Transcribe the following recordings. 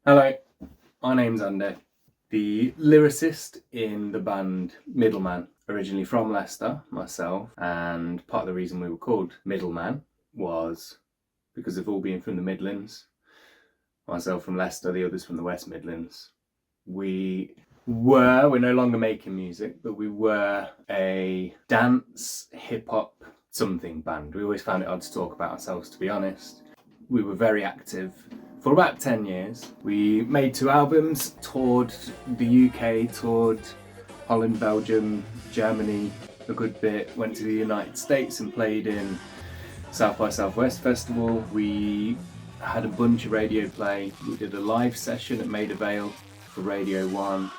Hello, my name's Andy, the lyricist in the band Middleman, originally from Leicester, myself, and part of the reason we were called Middleman was because of all being from the Midlands, myself from Leicester, the others from the West Midlands. We're no longer making music, but we were a dance, hip-hop, something band. We always found it odd to talk about ourselves, to be honest. We were very active for about 10 years. We made 2 albums, toured the UK, toured Holland, Belgium, Germany a good bit, went to the United States and played in South by Southwest Festival. We had a bunch of radio play. We did a live session at Maida Vale for Radio 1.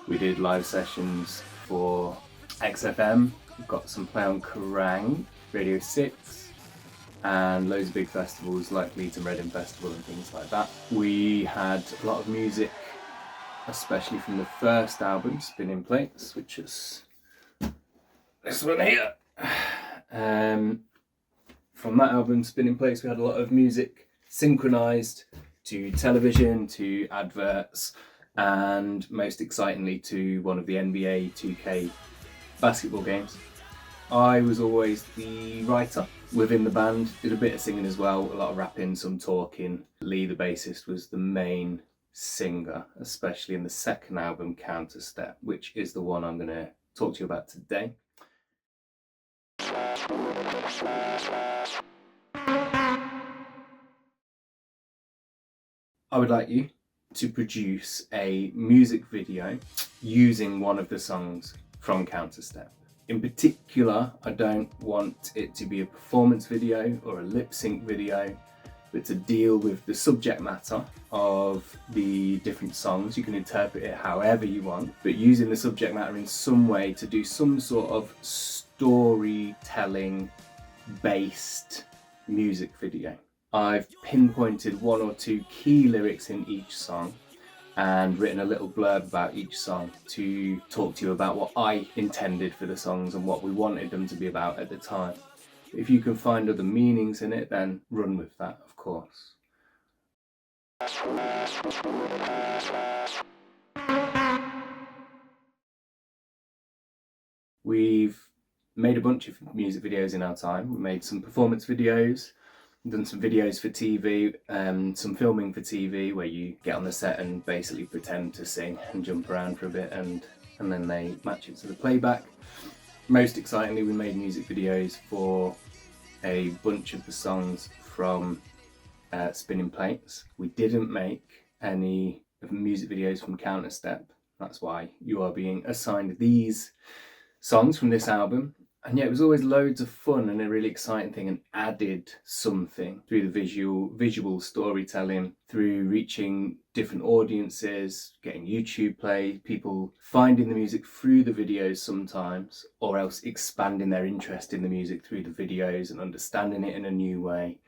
We did live sessions for XFM. We've got some play on Kerrang, Radio 6, and loads of big festivals like Leeds and Reading Festival and things like that. We had a lot of music, especially from the first album, Spinning Plates, which is this one here. From that album, Spinning Plates, we had a lot of music synchronised to television, to adverts, and most excitingly to one of the NBA 2K basketball games. I was always the writer within the band, did a bit of singing as well, a lot of rapping, some talking. Lee, the bassist, was the main singer, especially in the second album, Counterstep, which is the one I'm going to talk to you about today. I would like you to produce a music video using one of the songs from Counterstep. In particular, I don't want it to be a performance video or a lip sync video, but to deal with the subject matter of the different songs. You can interpret it however you want, but using the subject matter in some way to do some sort of storytelling based music video. I've pinpointed 1 or 2 key lyrics in each song and written a little blurb about each song to talk to you about what I intended for the songs and what we wanted them to be about at the time. If you can find other meanings in it, then run with that, of course. We've made a bunch of music videos in our time. We made some performance videos, done some videos for TV, some filming for TV where you get on the set and basically pretend to sing and jump around for a bit and then they match it to the playback. Most excitingly, we made music videos for a bunch of the songs from Spinning Plates. We didn't make any of the music videos from Counterstep. That's why you are being assigned these songs from this album. And yeah, it was always loads of fun and a really exciting thing, and added something through the visual storytelling, through reaching different audiences, getting YouTube play, people finding the music through the videos sometimes, or else expanding their interest in the music through the videos and understanding it in a new way.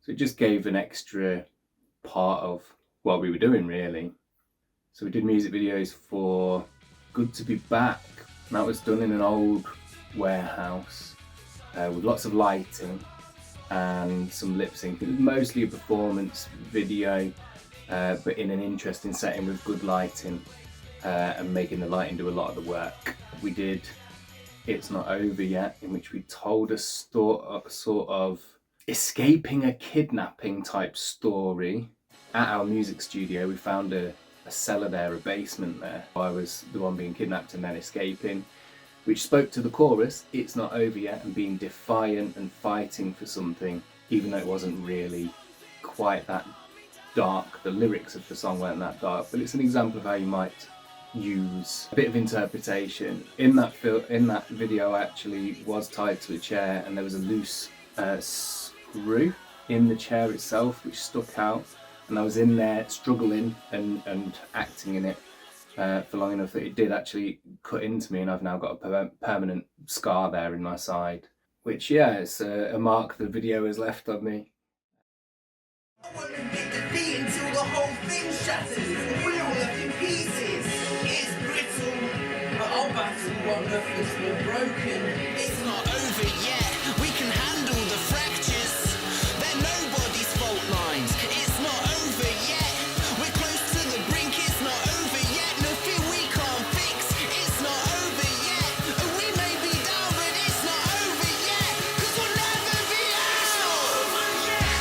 So it just gave an extra part of what we were doing, really. So we did music videos for Good to Be Back, and that was done in an old warehouse with lots of lighting and some lip sync. It was mostly a performance video, but in an interesting setting with good lighting and making the lighting do a lot of the work. We did It's Not Over Yet, in which we told a sort of escaping a kidnapping type story at our music studio. We found a cellar there, a basement there. I was the one being kidnapped and then escaping, which spoke to the chorus, It's Not Over Yet, and being defiant and fighting for something, even though it wasn't really quite that dark. The lyrics of the song weren't that dark, but it's an example of how you might use a bit of interpretation. In that video, I actually was tied to a chair and there was a loose screw in the chair itself which stuck out, and I was in there struggling and acting in it for long enough that it did actually cut into me, and I've now got a permanent scar there in my side, which, yeah, it's a mark the video has left on me. Until the whole thing shatters, we're all left in pieces. It's brittle, but our battle won't left us more broken. It's not over yet, we can handle the fractures. They're nobody's fault lines. It's not over yet, we're close to the brink. It's not over yet, nothing we can't fix. It's not over yet, and we may be down, but it's not over yet, 'cause we'll never be out. It's not over yet.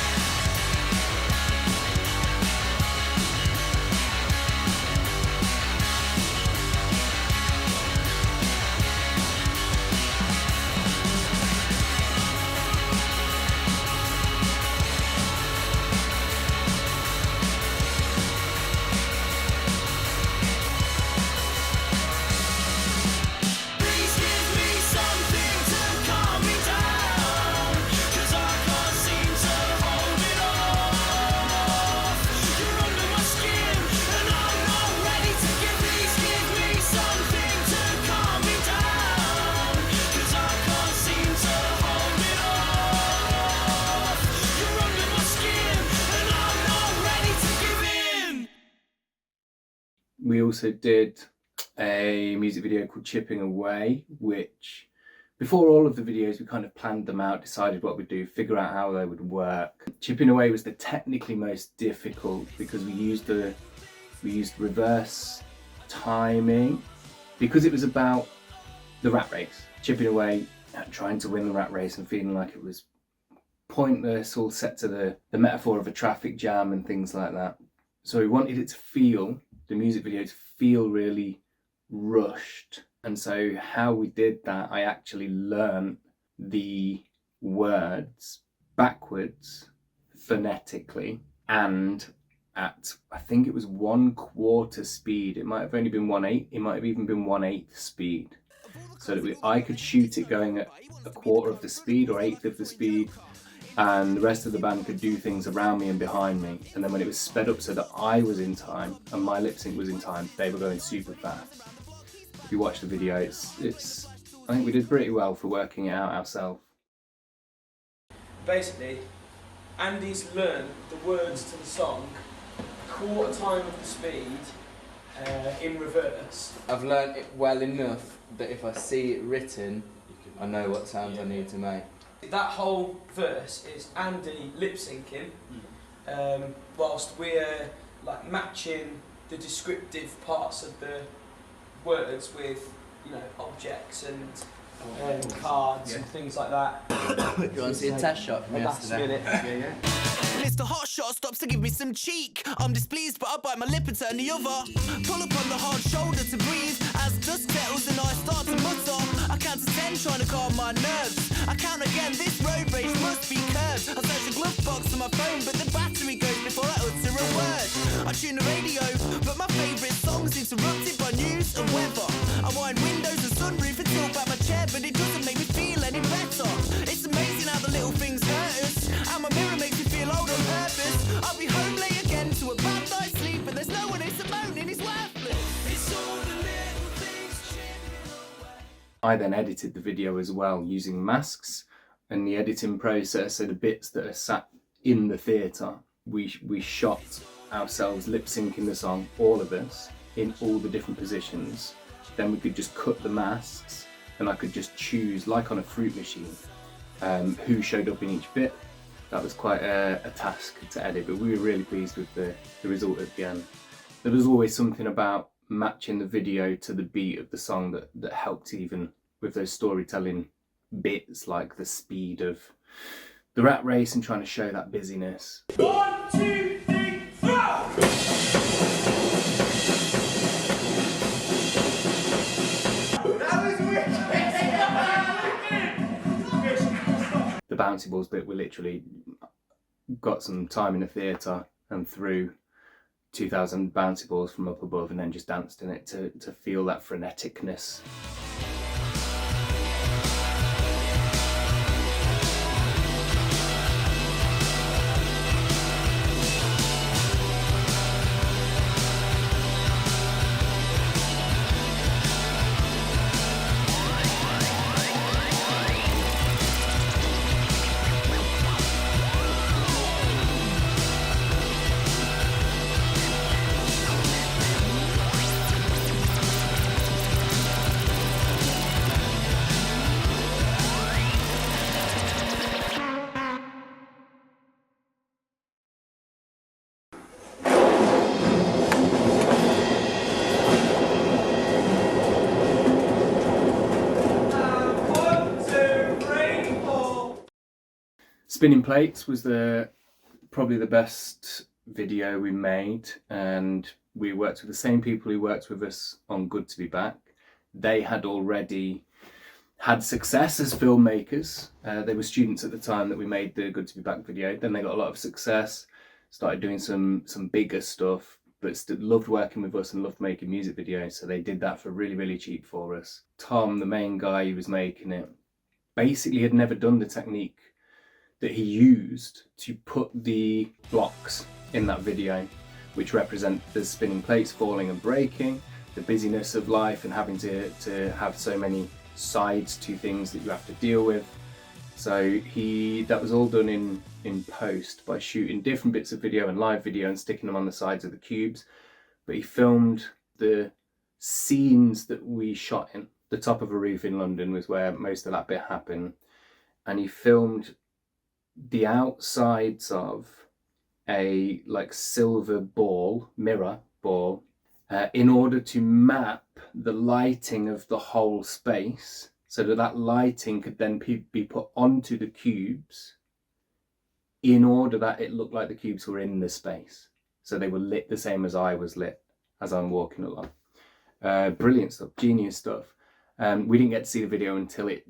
Please give me something to calm me down, 'cause I can't seem to hold it off. You're under my skin and I'm not ready to give. Please give me something to calm me down, 'cause I can't seem to hold it off. You're under my skin and I'm not ready to give in. We also did a music video called Chipping Away, which before all of the videos we kind of planned them out, decided what we'd do, figure out how they would work. Chipping Away was the technically most difficult because we used reverse timing because it was about the rat race. Chipping away at trying to win the rat race and feeling like it was pointless, all set to the metaphor of a traffic jam and things like that. So we wanted it to feel, the music video to feel really rushed. And so how we did that, I actually learned the words backwards phonetically and at, I think it was 1/4 speed. It might have only been 1/8, it might have even been 1/8 speed. So that I could shoot it going at 1/4 of the speed or 1/8 of the speed, and the rest of the band could do things around me and behind me. And then when it was sped up so that I was in time and my lip sync was in time, they were going super fast. If you watch the video, it's I think we did pretty well for working it out ourselves. Basically, Andy's learned the words to the song 1/4 time of the speed in reverse. I've learnt it well enough that if I see it written, I know what sounds I need to make. That whole verse is Andy lip syncing, whilst we're like matching the descriptive parts of the words with, you know, objects and cards and things like that. Do you want to see a test shot from Last yesterday? minute. Mr. Hotshot stops to give me some cheek. I'm displeased, but I bite my lip and turn the other. Pull up on the hard shoulder to breathe. As dusk settles and I start to mutter, I count to 10 trying to calm my nerves. I count again, this road rage must be curbed. I search the glove box on my phone, but the battery goes before I utter a word. I tune the radio, but my favourite song's interrupted by news and weather. I wind windows and sunroof and tilt back my chair, but it doesn't make me feel any better. It's amazing how the little things hurt us, and my mirror makes me feel old on purpose. I'll be home late again to a bad night's sleep, but there's no one who's moaning, he's worthless. It's all the little things chipping away. I then edited the video as well using masks and the editing process. So the bits that are sat in the theatre, we shot ourselves lip syncing the song, all of us, in all the different positions. Then we could just cut the masks and I could just choose, like on a fruit machine, who showed up in each bit. That was quite a task to edit, but we were really pleased with the result at the end. There was always something about matching the video to the beat of the song that helped, even with those storytelling bits, like the speed of the rat race and trying to show that busyness. 1, 2, 3, 4! The bouncy balls bit, we literally got some time in the theatre and threw 2,000 bouncy balls from up above and then just danced in it to feel that freneticness. Spinning Plates was probably the best video we made, and we worked with the same people who worked with us on Good to Be Back. They had already had success as filmmakers. They were students at the time that we made the Good to Be Back video. Then they got a lot of success, started doing some bigger stuff, but still loved working with us and loved making music videos. So they did that for really, really cheap for us. Tom, the main guy who was making it, basically had never done the technique that he used to put the blocks in that video, which represent the spinning plates falling and breaking, the busyness of life and having to have so many sides to things that you have to deal with. So that was all done in post by shooting different bits of video and live video and sticking them on the sides of the cubes. But he filmed the scenes that we shot in. The top of a roof in London was where most of that bit happened, and he filmed the outsides of a like silver mirror ball, in order to map the lighting of the whole space, so that lighting could then be put onto the cubes in order that it looked like the cubes were in the space. So they were lit the same as I was lit as I'm walking along. Brilliant stuff, genius stuff. We didn't get to see the video until it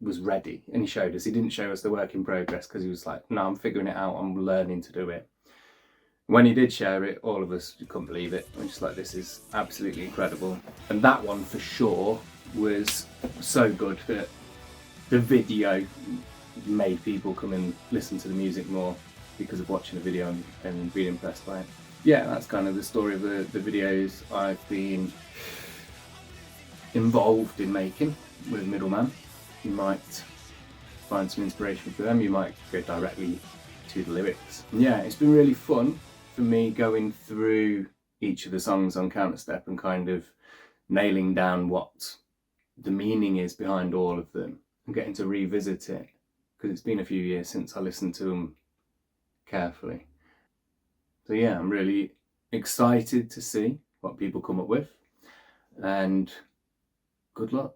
was ready, and he showed us. He didn't show us the work in progress because he was like, no, I'm figuring it out, I'm learning to do it. When he did share it, all of us couldn't believe it. We're just like, this is absolutely incredible. And that one for sure was so good that the video made people come and listen to the music more because of watching the video and being impressed by it. Yeah, that's kind of the story of the videos I've been involved in making with Middleman. You might find some inspiration for them, you might go directly to the lyrics. Yeah, it's been really fun for me going through each of the songs on Counterstep and kind of nailing down what the meaning is behind all of them and getting to revisit it, because it's been a few years since I listened to them carefully. So yeah, I'm really excited to see what people come up with, and good luck.